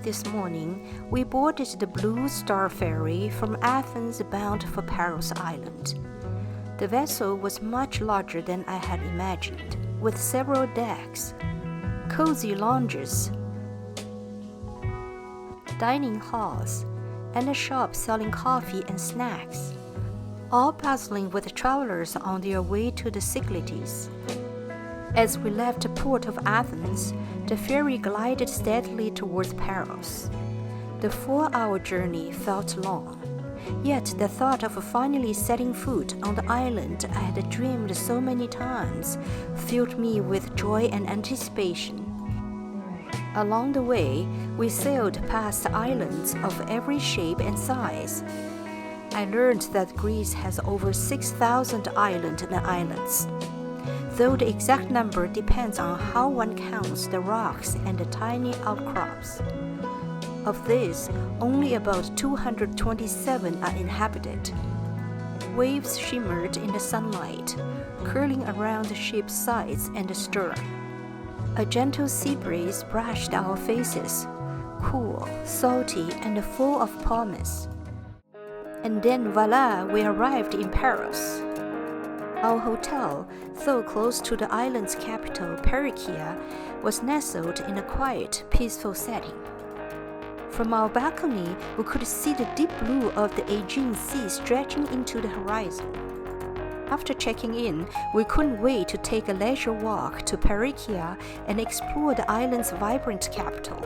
this morning, we boarded the Blue Star ferry from Athens bound for Paros Island. The vessel was much larger than I had imagined, with several decks, cozy lounges, dining halls, and a shop selling coffee and snacks, all bustling with travelers on their way to the Cyclades. As we left the port of Athens, the ferry glided steadily towards Paros. The 4-hour journey felt long, yet the thought of finally setting foot on the island I had dreamed so many times filled me with joy and anticipation. Along the way, we sailed past islands of every shape and size. I learned that Greece has over 6,000 islands and islets, though the exact number depends on how one counts the rocks and the tiny outcrops. Of these, only about 227 are inhabited. Waves shimmered in the sunlight, curling around the ship's sides and the stern. A gentle sea breeze brushed our faces, cool, salty, and full of promise. And then voila, we arrived in Paros. Our hotel, though close to the island's capital, Parykia, was nestled in a quiet, peaceful setting. From our balcony, we could see the deep blue of the Aegean Sea stretching into the horizon. After checking in, we couldn't wait to take a leisure walk to Parykia and explore the island's vibrant capital.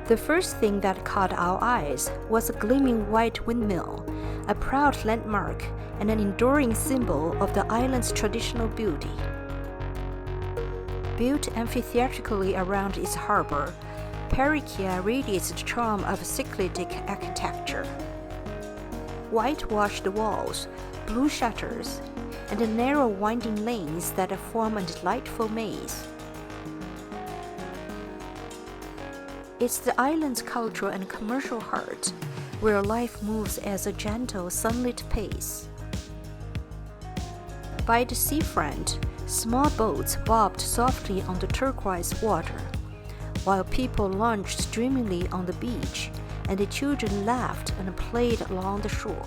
The first thing that caught our eyes was a gleaming white windmill, a proud landmark and an enduring symbol of the island's traditional beauty. Built amphitheatrically around its harbor, Parykia radiates the charm of Cycladic architecture. Whitewashed walls, blue shutters, and the narrow winding lanes that form a delightful maze. It's the island's cultural and commercial heart, where life moves at a gentle, sunlit pace. By the seafront, small boats bobbed softly on the turquoise water, while people lounged dreamily on the beach, and the children laughed and played along the shore.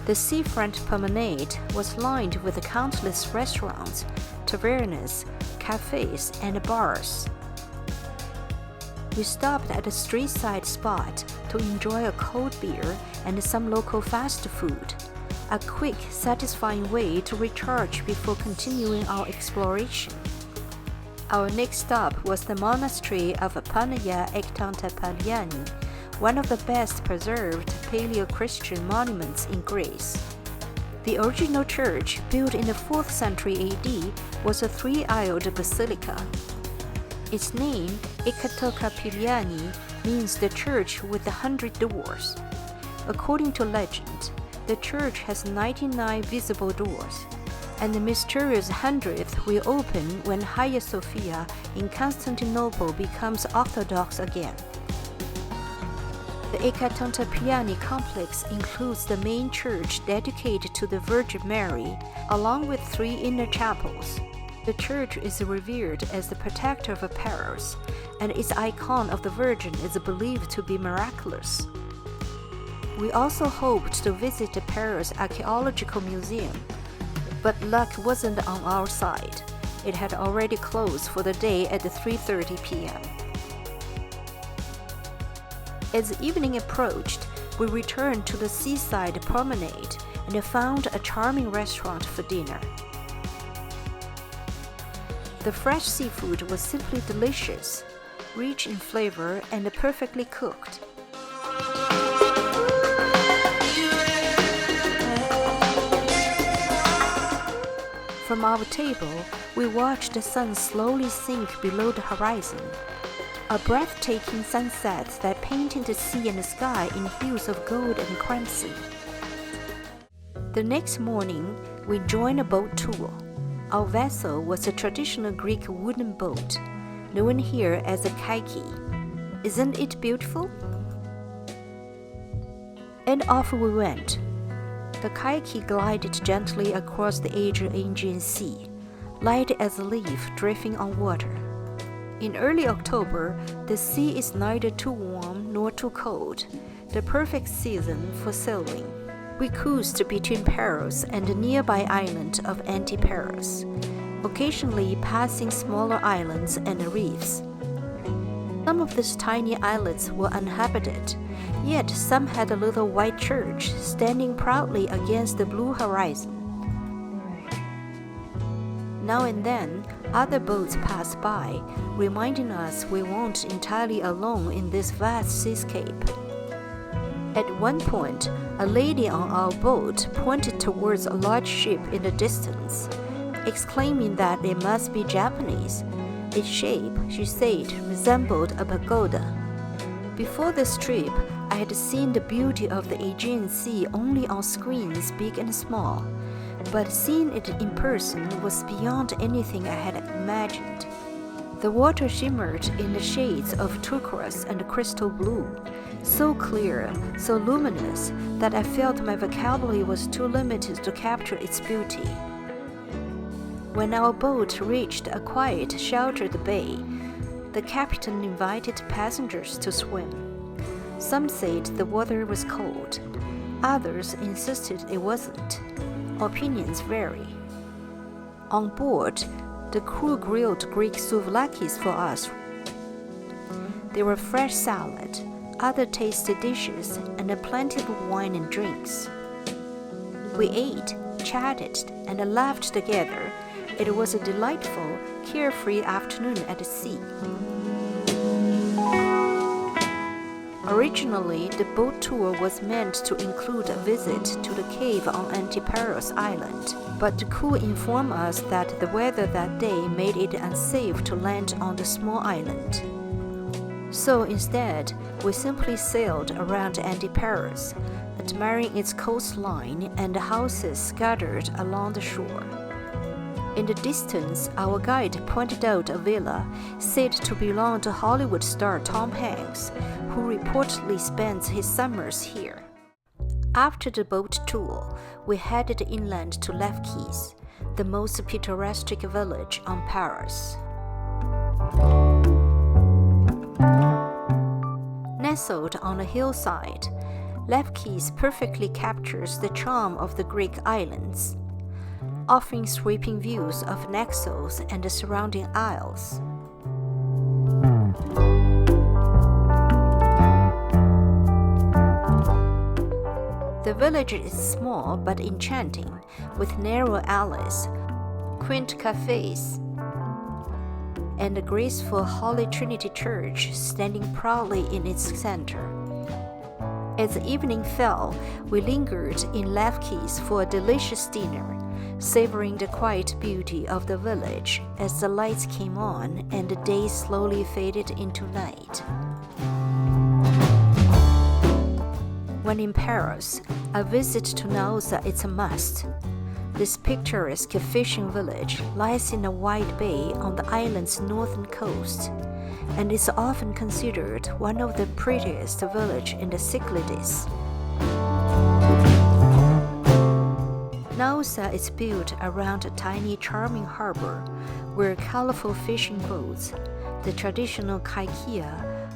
The seafront promenade was lined with countless restaurants, tavernas, cafes, and bars. We stopped at a street-side spot to enjoy a cold beer and some local fast food, a quick, satisfying way to recharge before continuing our exploration. Our next stop was the monastery of Panaya Ektantapaliani, one of the best preserved Paleo-Christian monuments in Greece. The original church, built in the 4th century AD, was a 3-aisled basilica. Its name, Ekatokapiliani, means the church with the 100 doors. According to legend, the church has 99 visible doors, and the mysterious 100th will open when Hagia Sophia in Constantinople becomes Orthodox again. The Ekatantapiliani complex includes the main church dedicated to the Virgin Mary, along with 3 inner chapels. The church is revered as the protector of Paros, and its icon of the Virgin is believed to be miraculous. We also hoped to visit the Paros Archaeological Museum, but luck wasn't on our side. It had already closed for the day at 3:30 p.m. As evening approached, we returned to the seaside promenade and found a charming restaurant for dinner. The fresh seafood was simply delicious, rich in flavor and perfectly cooked. From our table, we watched the sun slowly sink below the horizon, a breathtaking sunset that painted the sea and the sky in hues of gold and crimson. The next morning, we joined a boat tour. Our vessel was a traditional Greek wooden boat, known here as a kaiki. Isn't it beautiful? And off we went. The kaiki glided gently across the Aegean Sea, light as a leaf drifting on water. In early October, the sea is neither too warm nor too cold, the perfect season for sailing. We cruised between Paros and the nearby island of Paros, occasionally passing smaller islands and reefs. Some of these tiny islets were uninhabited, yet some had a little white church standing proudly against the blue horizon. Now and then, other boats pass by, reminding us we weren't entirely alone in this vast seascape. At one point, a lady on our boat pointed towards a large ship in the distance, exclaiming that it must be Japanese. Its shape, she said, resembled a pagoda. Before this trip, I had seen the beauty of the Aegean Sea only on screens big and small, but seeing it in person was beyond anything I had imagined. The water shimmered in the shades of turquoise and crystal blue, so clear, so luminous, that I felt my vocabulary was too limited to capture its beauty. When our boat reached a quiet, sheltered bay, the captain invited passengers to swim. Some said the water was cold. Others insisted it wasn't. Opinions vary. On board, the crew grilled Greek souvlakis for us. There were fresh salad, other tasty dishes, and plenty of wine and drinks. We ate, chatted, and laughed together. It was a delightful, carefree afternoon at the sea. Originally, the boat tour was meant to include a visit to the cave on Paros Island, but the crew informed us that the weather that day made it unsafe to land on the small island. So instead, we simply sailed around Paros, admiring its coastline and the houses scattered along the shore. In the distance, our guide pointed out a villa said to belong to Hollywood star Tom Hanks, who reportedly spends his summers here. After the boat tour, we headed inland to Lefkis, the most picturesque village on Paros. Nestled on a hillside, Lefkis perfectly captures the charm of the Greek islands, offering sweeping views of Naxos and the surrounding isles. The village is small but enchanting, with narrow alleys, quaint cafes, and the graceful Holy Trinity Church standing proudly in its center. As the evening fell, we lingered in Lefkis for a delicious dinner, savoring the quiet beauty of the village as the lights came on and the day slowly faded into night. When in Paros, a visit to Naousa is a must. This picturesque fishing village lies in a wide bay on the island's northern coast, and is often considered one of the prettiest villages in the Cyclades. Naousa is built around a tiny charming harbor where colorful fishing boats, the traditional kaikia,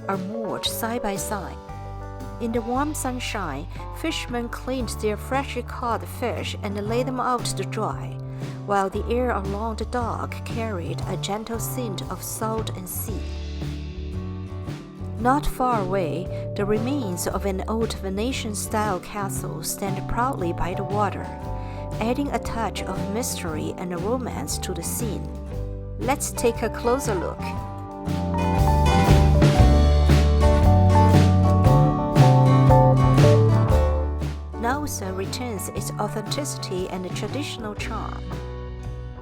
are moored side by side. In the warm sunshine, fishermen cleaned their freshly caught fish and laid them out to dry, while the air along the dock carried a gentle scent of salt and sea. Not far away, the remains of an old Venetian-style castle stand proudly by the water, adding a touch of mystery and romance to the scene. Let's take a closer look. Naousa retains its authenticity and traditional charm.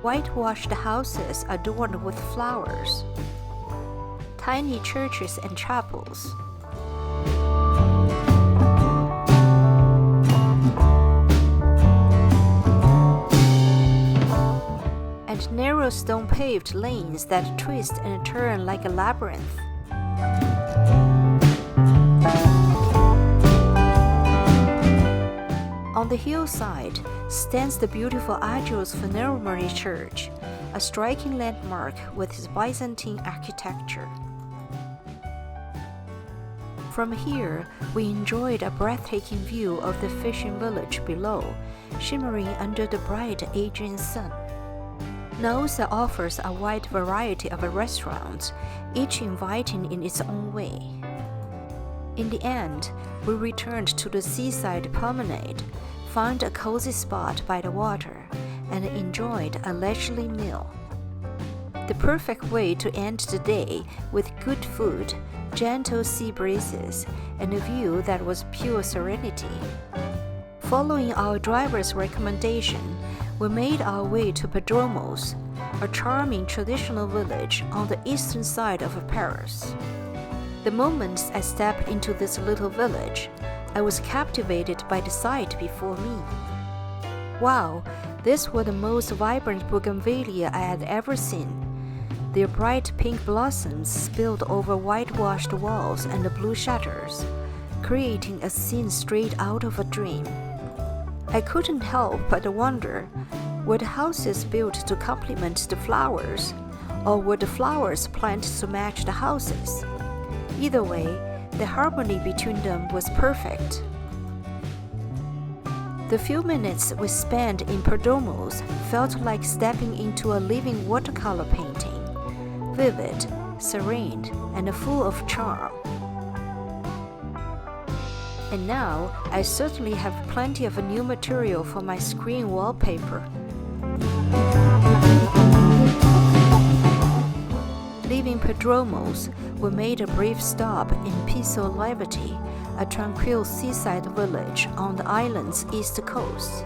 Whitewashed houses adorned with flowers, tiny churches and chapels, and narrow stone-paved lanes that twist and turn like a labyrinth. On the hillside stands the beautiful Agios Venerable Church, a striking landmark with its Byzantine architecture. From here, we enjoyed a breathtaking view of the fishing village below, shimmering under the bright Aegean sun. Naousa offers a wide variety of restaurants, each inviting in its own way. In the end, we returned to the seaside promenade, found a cozy spot by the water, and enjoyed a leisurely meal. The perfect way to end the day with good food, gentle sea breezes, and a view that was pure serenity. Following our driver's recommendation, we made our way to Paros, a charming traditional village on the eastern side of Paros. The moment I stepped into this little village, I was captivated by the sight before me. Wow, these were the most vibrant bougainvillea I had ever seen. Their bright pink blossoms spilled over whitewashed walls and blue shutters, creating a scene straight out of a dream. I couldn't help but wonder, were the houses built to complement the flowers, or were the flowers planted to match the houses? Either way, the harmony between them was perfect. The few minutes we spent in Paros felt like stepping into a living watercolor painting, vivid, serene, and full of charm. And now, I certainly have plenty of new material for my screen wallpaper. Leaving Paros, we made a brief stop in Piso Levity, a tranquil seaside village on the island's east coast.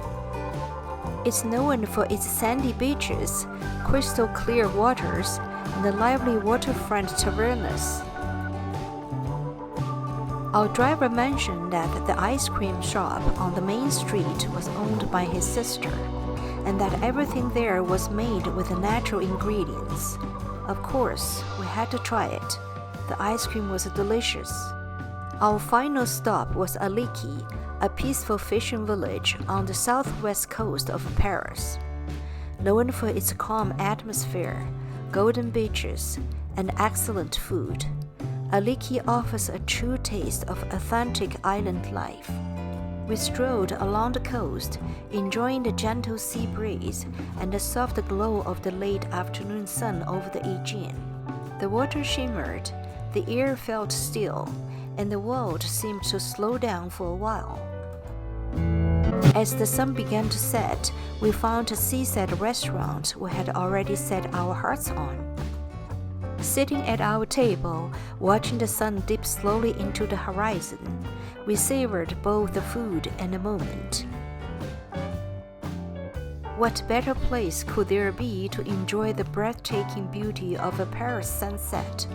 It's known for its sandy beaches, crystal clear waters, and the lively waterfront tavernas. Our driver mentioned that the ice cream shop on the main street was owned by his sister, and that everything there was made with natural ingredients. Of course, we had to try it. The ice cream was delicious. Our final stop was Aliki, a peaceful fishing village on the southwest coast of Paros. Known for its calm atmosphere, golden beaches, and excellent food, Aliki offers a true taste of authentic island life. We strolled along the coast, enjoying the gentle sea breeze and the soft glow of the late afternoon sun over the Aegean. The water shimmered, the air felt still, and the world seemed to slow down for a while. As the sun began to set, we found a seaside restaurant we had already set our hearts on. Sitting at our table, watching the sun dip slowly into the horizon, we savored both the food and the moment. What better place could there be to enjoy the breathtaking beauty of a Paris sunset?